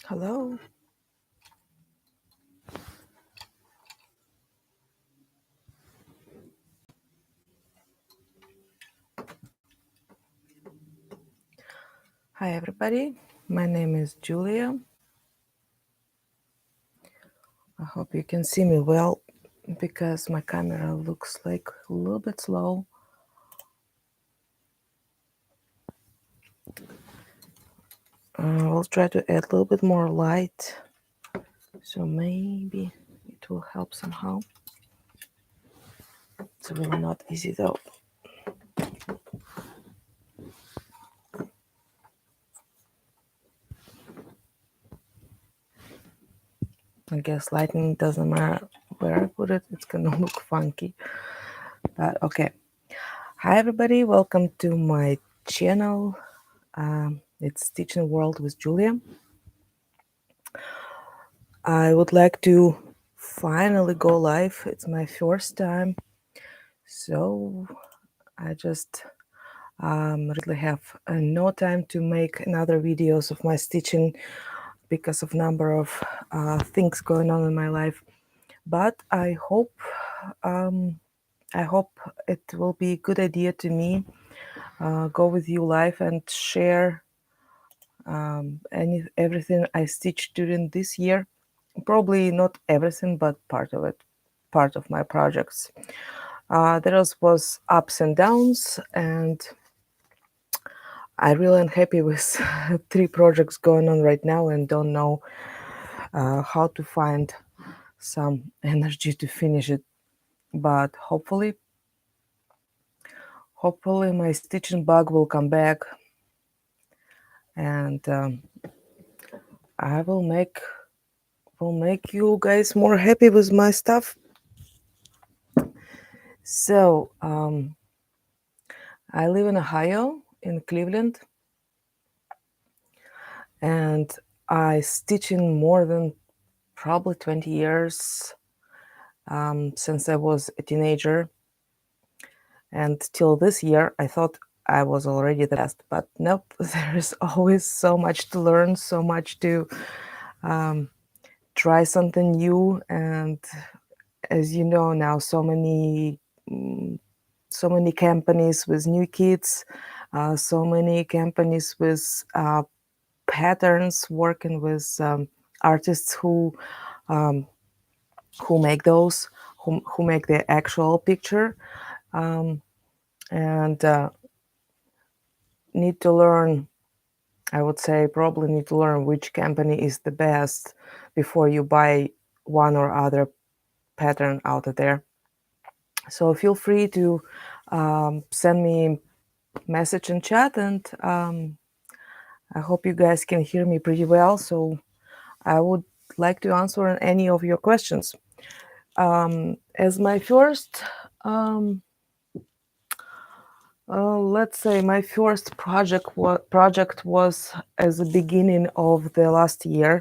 Hello. Hi, everybody. My name is Julia. I hope you can see me well because my camera looks like a little bit slow. I'll try to add a little bit more light, so maybe it will help somehow. It's really not easy though. I guess lighting doesn't matter where I put it, it's gonna look funky. But okay. Hi, everybody. Welcome to my channel. It's Teaching World with Julia. I would like to finally go live. It's my first time, so I just really have no time to make another videos of my stitching because of number of things going on in my life. But um, I hope it will be a good idea to me go with you live and share everything I stitched during this year. Probably not everything, but part of it, part of my projects. There was ups and downs, and I really am happy with 3 projects going on right now, and don't know how to find some energy to finish it. But hopefully, my stitching bug will come back, and I will make you guys more happy with my stuff. So I live in Ohio, in Cleveland, and I stitch in more than probably 20 years since I was a teenager. And till this year, I thought I was already the best, but nope, there is always so much to learn, so much to try something new. And as you know now, so many companies with new kits, so many companies with patterns, working with artists who make those, who make the actual picture, and need to learn. I would say probably need to learn which company is the best before you buy one or other pattern out of there. So feel free to send me message in chat, and I hope you guys can hear me pretty well. So I would like to answer any of your questions. As my first, let's say my first project was as the beginning of the last year.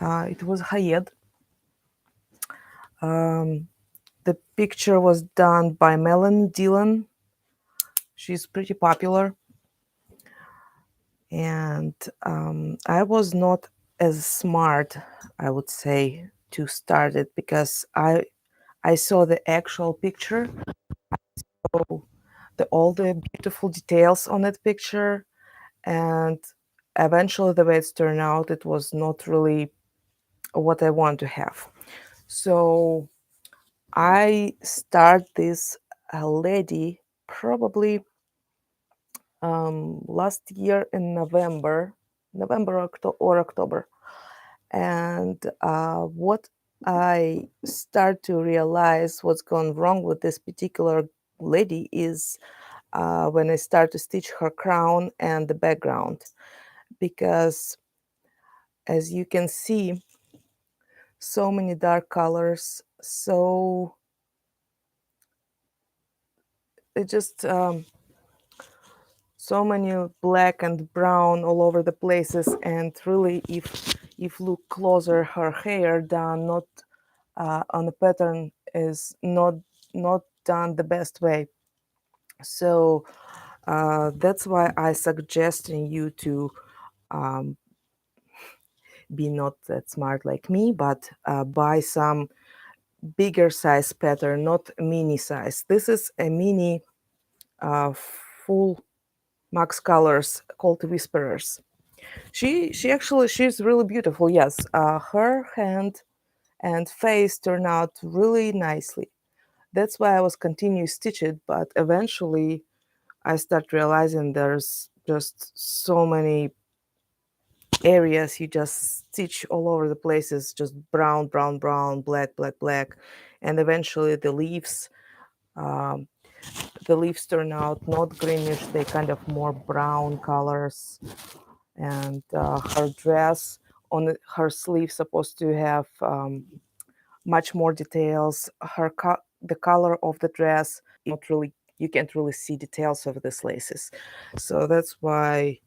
It was HAED. The picture was done by Melanie Dillon. She's pretty popular, and I was not as smart, I would say, to start it because I saw the actual picture, so all the beautiful details on that picture, and eventually the way it's turned out, it was not really what I want to have. So I start this lady probably last year in November or October. And what I start to realize what's gone wrong with this particular lady is when I start to stitch her crown and the background, because as you can see, so many dark colors, so it just so many black and brown all over the places. And really, if look closer, her hair done not on the pattern is not done the best way. So that's why I suggesting you to be not that smart like me, but buy some bigger size pattern, not mini size. This is a mini full Max Colors called Whisperers. She's really beautiful. Yes, her hand and face turn out really nicely. That's why I was continue stitch it, but eventually I start realizing there's just so many areas you just stitch all over the places, just brown, brown, brown, black, black, black, and eventually um, the leaves turn out not greenish; they kind of more brown colors. And her dress on her sleeve supposed to have much more details. The color of the dress, not really, you can't really see details of these laces, so that's why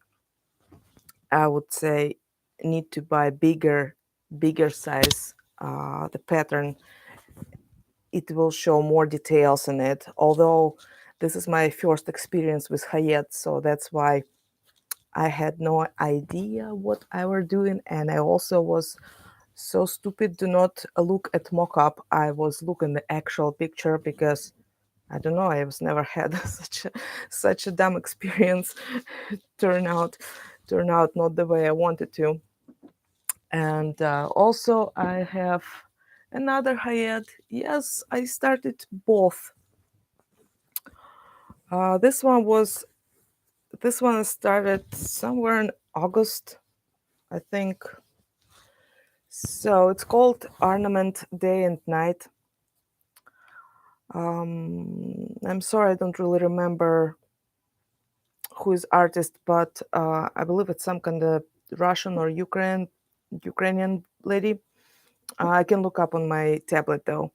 I would say need to buy bigger size. The pattern, it will show more details in it. Although this is my first experience with HAED, so that's why I had no idea what I were doing, and I also was so stupid to not look at mock-up. I was looking the actual picture because I don't know. I was never had such a dumb experience. turn out turn out not the way I wanted to. And also I have another HAED. Yes, I started both. This one started somewhere in August, I think. So it's called Ornament Day and Night. I'm sorry, I don't really remember who is artist, but I believe it's some kind of Russian or Ukrainian lady. I can look up on my tablet though.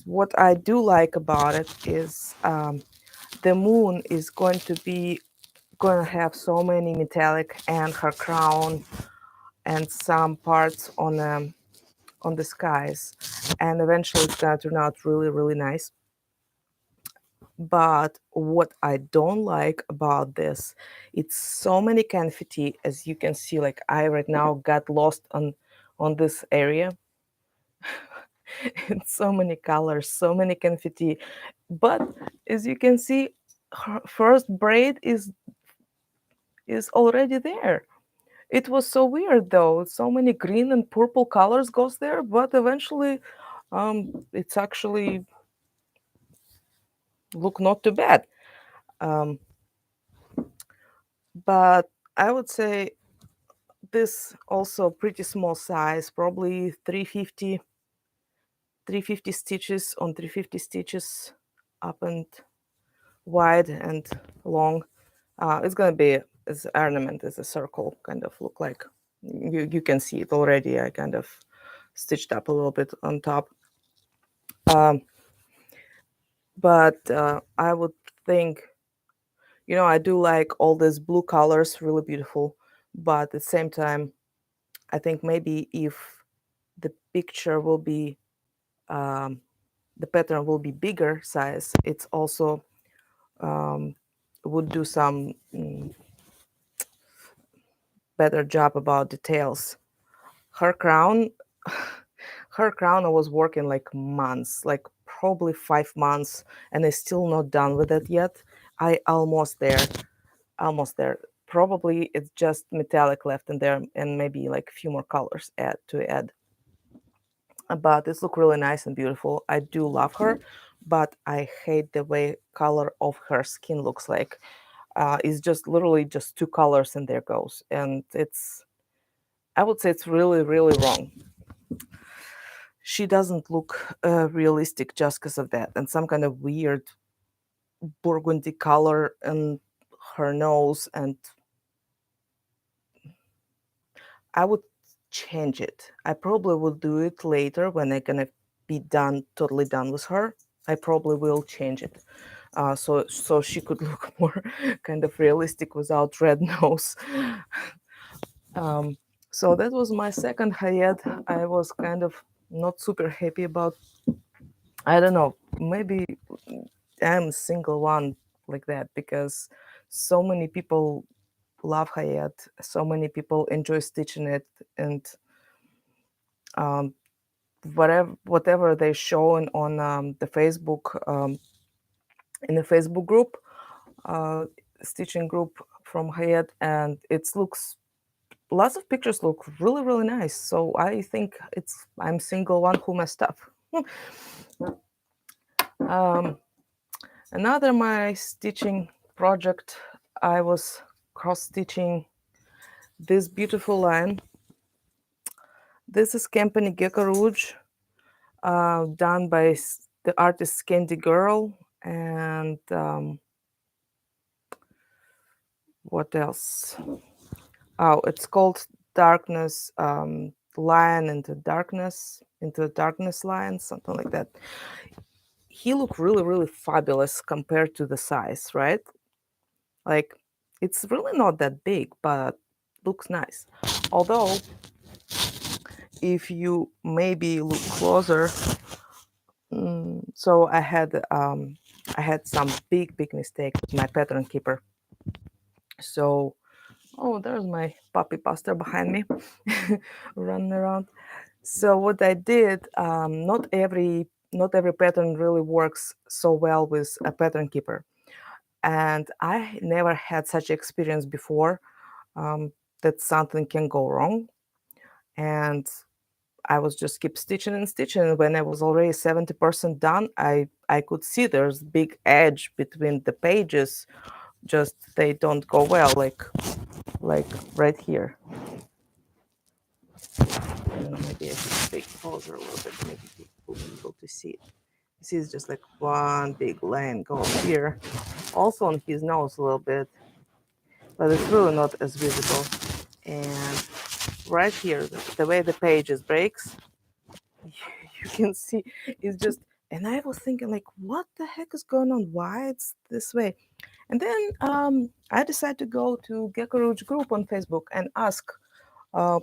What I do like about it is the moon is going to have so many metallic and her crown and some parts on the skies, and eventually it's gonna turn out really, really nice. But what I don't like about this, it's so many confetti, as you can see. Like I right now got lost on this area. And so many colors, so many confetti. But as you can see, her first braid is already there. It was so weird though. So many green and purple colors goes there, but eventually it's actually look not too bad. Um, but I would say this also pretty small size, probably 350 stitches on 350 stitches up and wide and long. It's gonna be as ornament as a circle kind of look like. You can see it already. I kind of stitched up a little bit on top. Um, but I would think, I do like all these blue colors, really beautiful. But at the same time, I think maybe if the picture will be, um, the pattern will be bigger size, it's also would do some better job about details. Her crown, her crown, I was working like months, like probably 5 months, and I'm still not done with it yet. I almost there. Probably it's just metallic left in there, and maybe like a few more colors to add. But it's look really nice and beautiful. I do love her, but I hate the way color of her skin looks like. It's just literally just two colors and there goes, and I would say it's really, really wrong. She doesn't look realistic just because of that, and some kind of weird burgundy color in her nose. And I would change it. I probably will do it later when I'm gonna be totally done with her. I probably will change it, so she could look more kind of realistic without red nose. um, so that was my second HAED. I was kind of not super happy about. I don't know. Maybe I'm a single one like that because so many people love HAED. So many people enjoy stitching it, and um, whatever they show on the Facebook, in the Facebook group, uh, stitching group from HAED, and it looks, lots of pictures look really, really nice. So I think I'm single one who messed up. Another my stitching project, I was cross stitching this beautiful line. This is Company Gecko Rouge, done by the artist Candy Girl, and what else? Oh, it's called Darkness, Lion into Darkness Lion, something like that. He looked really, really fabulous compared to the size, right? Like, it's really not that big, but looks nice. Although, if you maybe look closer, so I had some big mistake with my pattern keeper. So, oh, there's my puppy pastor behind me, running around. So what I did, not every pattern really works so well with a pattern keeper, and I never had such experience before, that something can go wrong, and I was just keep stitching and stitching. And when I was already 70% done, I could see there's big edge between the pages, just they don't go well, like right here. Maybe I should take closer a little bit, maybe people will be able to see it. See, it's just like one big line going here. Also on his nose a little bit, but it's really not as visible. And right here, the way the pages breaks, you can see it's just, and I was thinking like, what the heck is going on? Why it's this way? And then I decided to go to Gecko Rouge group on Facebook and ask, uh,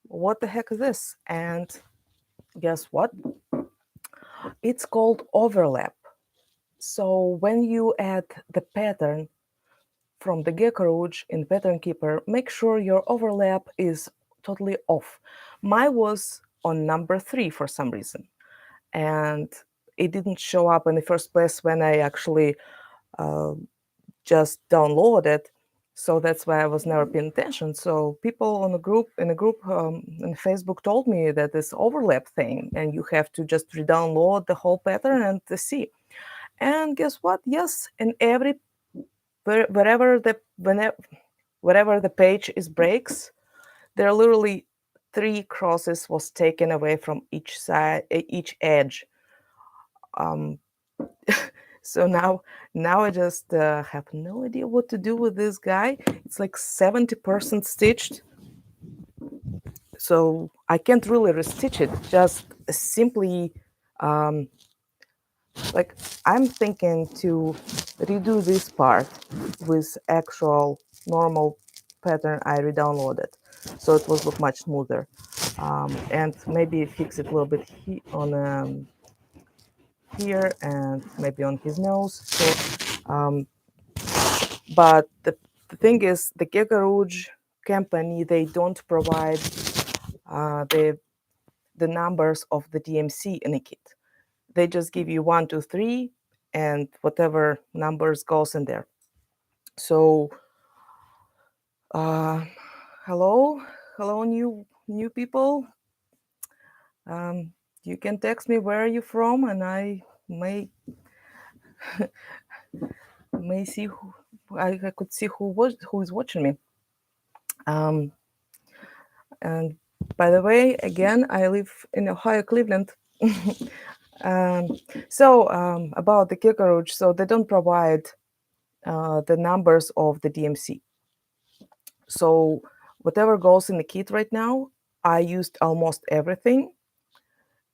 what the heck is this? And guess what? It's called overlap. So when you add the pattern from the Gecko Rouge in Pattern Keeper, make sure your overlap is totally off. Mine was on number 3 for some reason, and it didn't show up in the first place when I actually just downloaded. So that's why I was never paying attention. So people on the group in Facebook told me that this overlap thing, and you have to just re-download the whole pattern and to see. And guess what? Yes, in every wherever the page is breaks, there are literally 3 crosses was taken away from each side, each edge. So now I just have no idea what to do with this guy. It's like 70% stitched, so I can't really restitch it. Just simply, like, I'm thinking to redo this part with actual normal pattern I re-downloaded, so it will look much smoother, and maybe fix it a little bit on here and maybe on his nose. So, but the thing is, the Gecko Rouge company, they don't provide the numbers of the DMC in a kit. They just give you 1, 2, 3, and whatever numbers goes in there. So, hello, new people. You can text me where are you from, and I may see who I could see who is watching me. And by the way, again, I live in Ohio, Cleveland. So about the Gecko Rouge, so they don't provide the numbers of the DMC. So whatever goes in the kit right now, I used almost everything.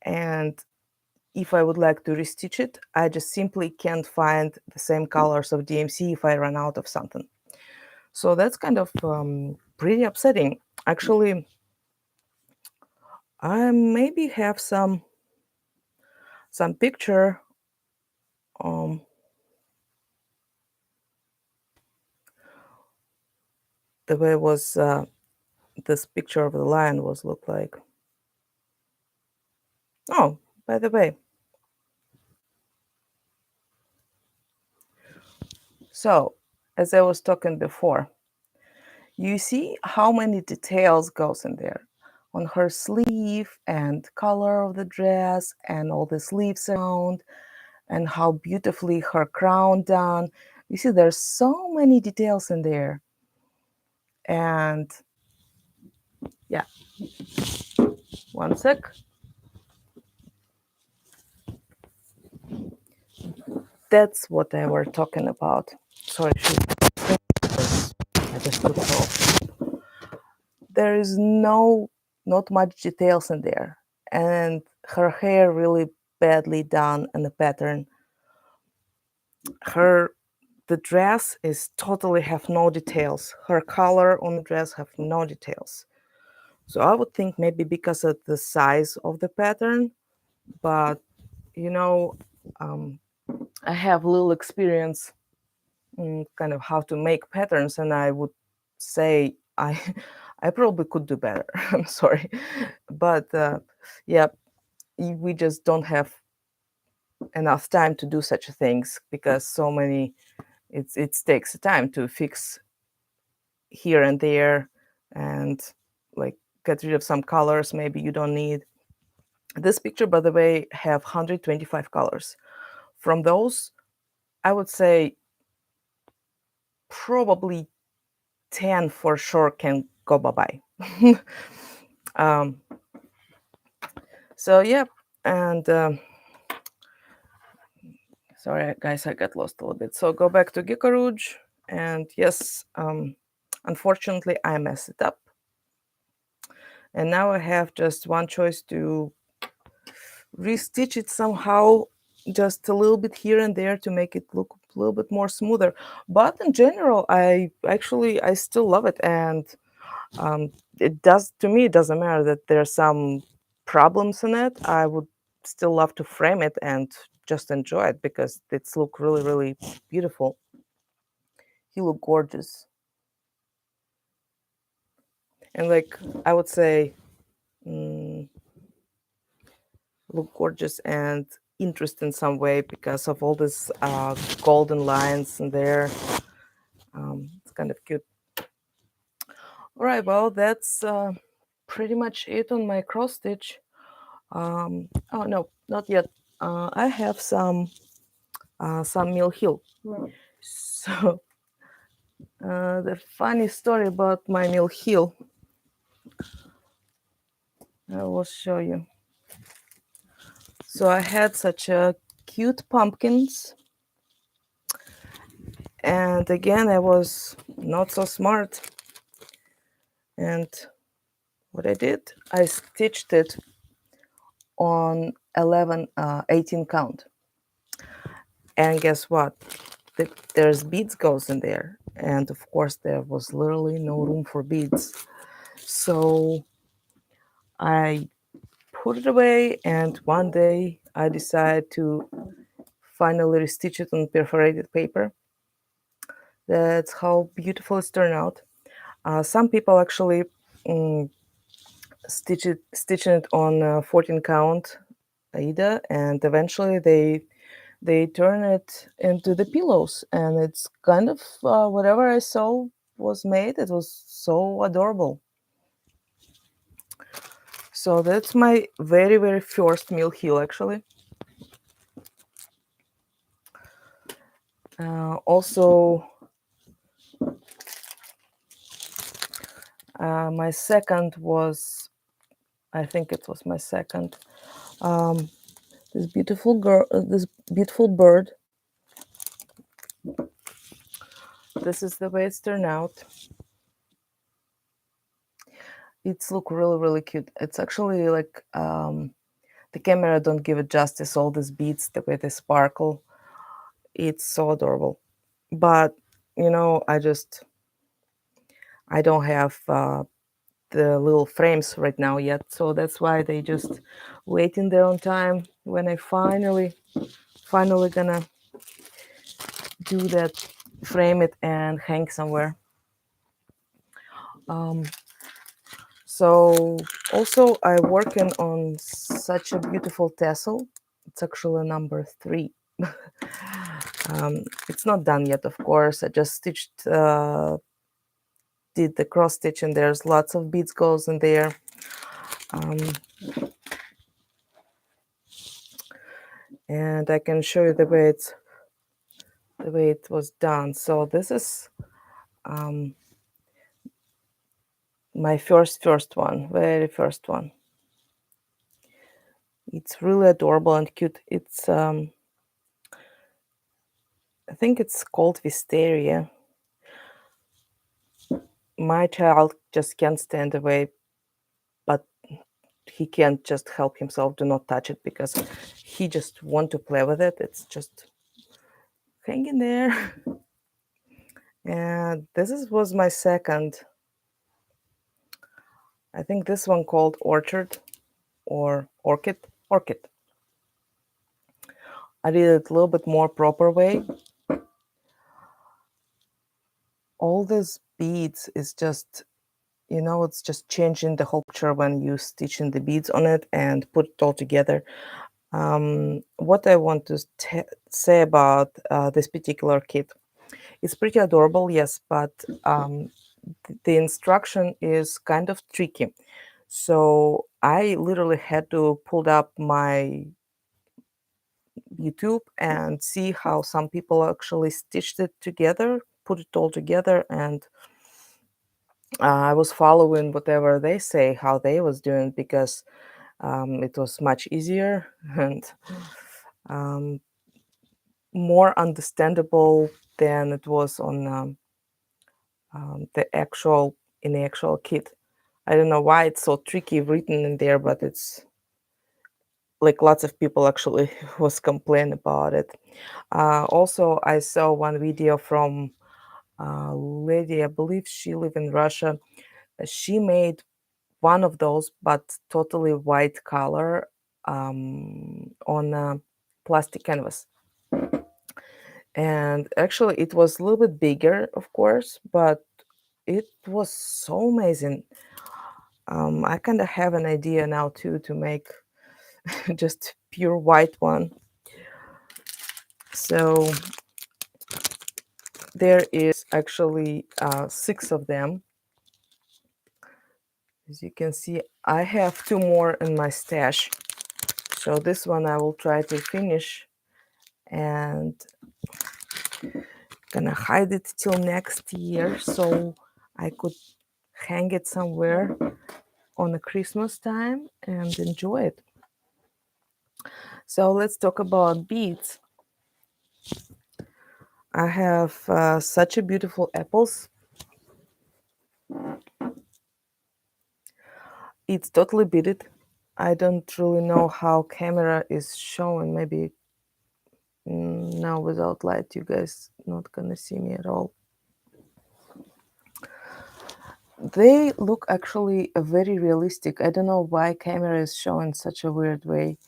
And if I would like to restitch it, I just simply can't find the same colors of DMC if I run out of something. So that's kind of pretty upsetting. Actually, I maybe have some picture. Um, the way it was this picture of the lion was look like. Oh, by the way, so as I was talking before, you see how many details goes in there on her sleeve and color of the dress and all the sleeves around and how beautifully her crown done. You see, there's so many details in there. And yeah, one sec. That's what I were talking about. Sorry, I just took it off. There is not much details in there, and her hair really badly done in the pattern. The dress is totally have no details. Her color on the dress have no details. So I would think maybe because of the size of the pattern, but you know, um, I have little experience in kind of how to make patterns, and I would say I I probably could do better. I'm sorry, but yeah, we just don't have enough time to do such things because so many it takes time to fix here and there and like get rid of some colors maybe you don't need. This picture, by the way, have 125 colors. From those, I would say probably 10 for sure can go bye-bye. um, so yeah, and sorry guys, I got lost a little bit. So go back to Gecko Rouge, and yes, unfortunately I messed it up. And now I have just one choice to restitch it somehow, just a little bit here and there to make it look a little bit more smoother. But in general, I still love it, and it does, to me, it doesn't matter that there's some problems in it. I would still love to frame it and just enjoy it because it's look really, really beautiful. He look gorgeous, and like I would say, look gorgeous and interesting in some way because of all these golden lines in there. It's kind of cute. All right, well, that's pretty much it on my cross stitch. Oh no, not yet. I have some mill heel. So the funny story about my mill heel, I will show you. So I had such a cute pumpkins, and again I was not so smart. And what I did, I stitched it on 18 count. And guess what? There's beads goes in there. And of course, there was literally no room for beads. So I put it away, and one day I decided to finally restitch it on perforated paper. That's how beautiful it's turned out. Some people actually stitching it on 14 count AIDA, and eventually they turn it into the pillows, and it's kind of whatever I saw was made. It was so adorable. So that's my very, very first mill heel, actually. Also, my second was, I think it was my second. This beautiful girl, this beautiful bird. This is the way it's turned out. It's look really, really cute. It's actually like the camera don't give it justice. All these beads, the way they sparkle, it's so adorable. But you know, I don't have the little frames right now yet, so that's why they just waiting their own time when I finally gonna do that, frame it and hang somewhere. Um, so also I working on such a beautiful tassel. It's actually number 3. It's not done yet, of course. I just stitched, did the cross stitch, and there's lots of beads goes in there. Um, and I can show you the way it was done. So this is my first one, very first one. It's really adorable and cute. It's I think it's called wisteria. My child just can't stand away, but he can't just help himself. Do not touch it because he just want to play with it. It's just hanging there. And was my second. I think this one called Orchard or Orchid. Orchid. I did it a little bit more proper way. All these beads is just, it's just changing the whole picture when you stitching the beads on it and put it all together. What I want to say about this particular kit, it's pretty adorable, yes, but the instruction is kind of tricky. So I literally had to pull up my YouTube and see how some people actually stitched it together, put it all together, and I was following whatever they say, how they was doing, because it was much easier and um, more understandable than it was on in the actual kit. I don't know why it's so tricky written in there, but it's like lots of people actually was complaining about it. Also, I saw one video from a lady, I believe she lived in Russia. She made one of those, but totally white color on a plastic canvas. And actually, it was a little bit bigger, of course, but it was so amazing. I kind of have an idea now too to make just pure white one. So there is actually 6 of them. As you can see, I have 2 more in my stash. So this one I will try to finish and gonna hide it till next year so I could hang it somewhere on a Christmas time and enjoy it. So let's talk about beads. I have such a beautiful apples. It's totally beaded. I don't really know how camera is showing. Maybe now without light you guys not gonna see me at all. They look actually very realistic. I don't know why camera is showing such a weird way.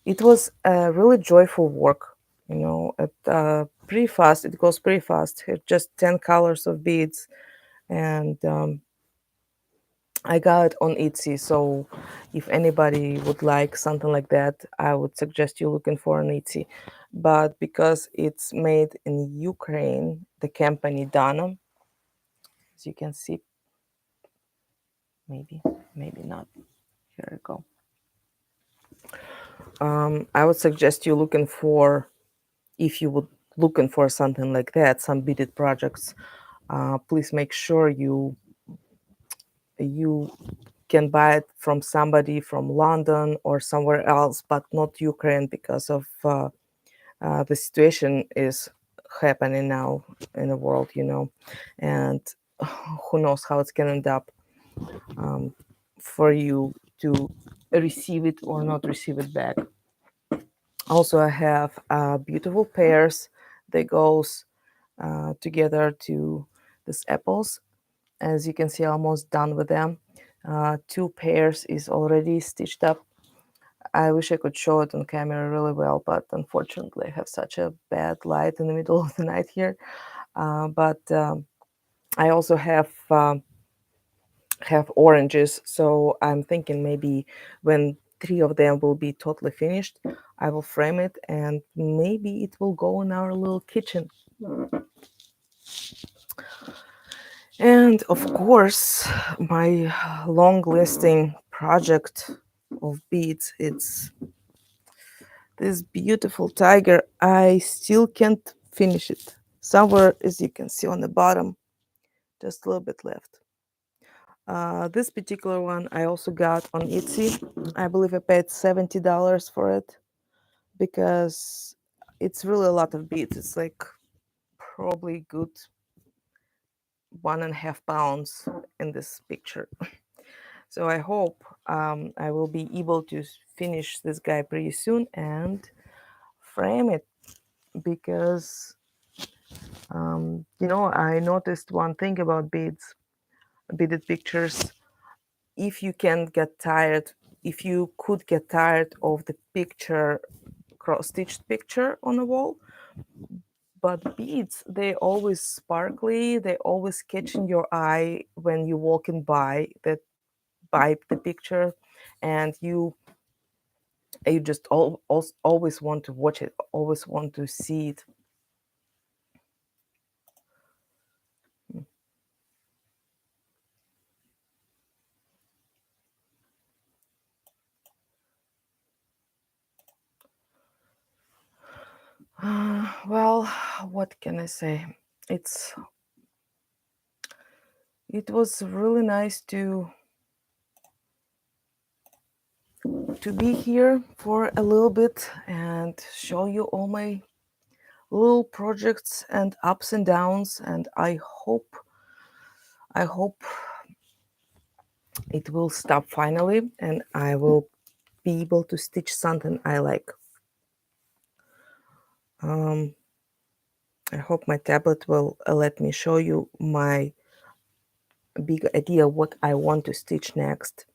It was a really joyful work, pretty fast. It goes pretty fast. Just 10 colors of beads, and I got it on Etsy. So if anybody would like something like that, I would suggest you looking for an Etsy. But because it's made in Ukraine, the company Dana, as you can see, maybe not. Here we go. I would suggest you looking for, if you would looking for something like that, some beaded projects. Please make sure you can buy it from somebody from London or somewhere else, but not Ukraine, because of the situation is happening now in the world, and who knows how it's going to end up for you to receive it or not receive it back. Also, I have beautiful pairs that goes together to these apples. As you can see, almost done with them. 2 pairs is already stitched up. I wish I could show it on camera really well, but unfortunately I have such a bad light in the middle of the night here. But I also have oranges, so I'm thinking maybe when 3 of them will be totally finished, I will frame it and maybe it will go in our little kitchen. And of course, my long listing project of beads, it's this beautiful tiger. I still can't finish it. Somewhere, as you can see on the bottom, just a little bit left. This particular one I also got on Etsy. I believe I paid $70 for it because it's really a lot of beads. It's like probably good 1.5 pounds in this picture. So I hope I will be able to finish this guy pretty soon and frame it because I noticed one thing about beaded pictures. If you can get tired, if you could get tired of the picture, cross-stitched picture on the wall, but beads, they always sparkly, they always catching your eye when you're walking by the picture, and you just always want to watch it, always want to see it. Well, what can I say? It was really nice to be here for a little bit and show you all my little projects and ups and downs, and I hope it will stop finally and I will be able to stitch something I like. I hope my tablet will let me show you my big idea what I want to stitch next.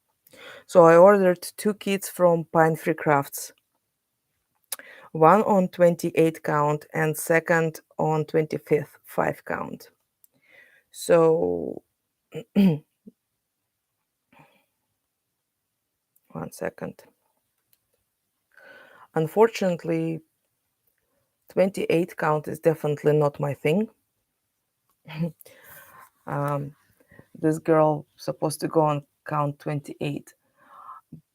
So I ordered 2 kits from Pine Free Crafts, one on 28 count and second on 25th 5 count. So 1 second. Unfortunately, 28 count is definitely not my thing. This girl supposed to go on count 28,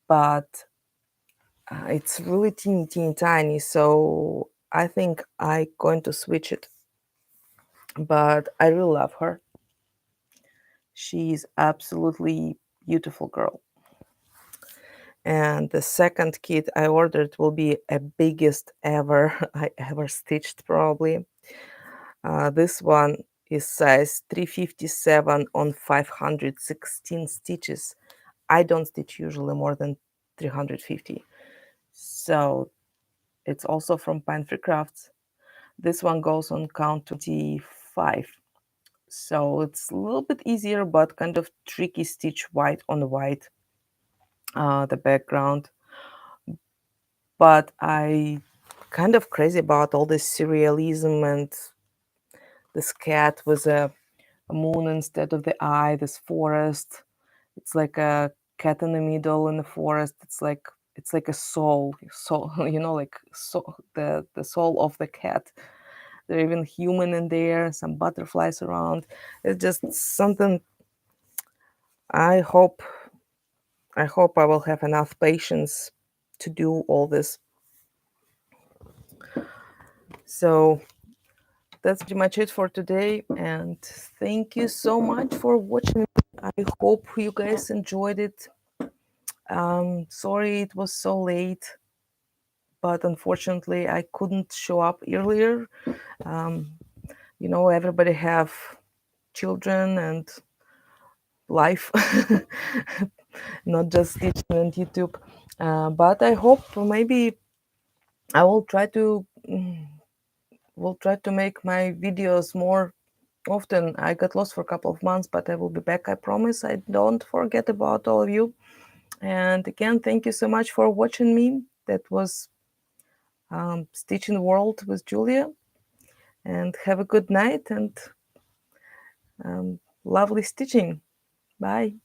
but it's really teeny tiny, so I think I'm going to switch it. But I really love her. She's absolutely beautiful girl. And the second kit I ordered will be a biggest ever I ever stitched probably. This one is size 357 on 516 stitches. I don't stitch usually more than 350. So it's also from Pine Free Crafts. This one goes on count 25. So it's a little bit easier, but kind of tricky stitch white on white, the background. But I kind of crazy about all this surrealism and this cat with a moon instead of the eye, this forest. It's like a cat in the middle in the forest. It's like a soul, like the soul of the cat. There are even human in there, some butterflies around. It's just something. I hope I will have enough patience to do all this. So that's pretty much it for today, and thank you so much for watching. I hope you guys enjoyed it. Sorry it was so late, but unfortunately I couldn't show up earlier. Everybody have children and life, not just teaching on YouTube. But I hope maybe I will try to make my videos more often. I got lost for a couple of months, but I will be back. I promise. I don't forget about all of you. And again, thank you so much for watching me. That was Stitching World with Julia. And have a good night and Lovely stitching. Bye.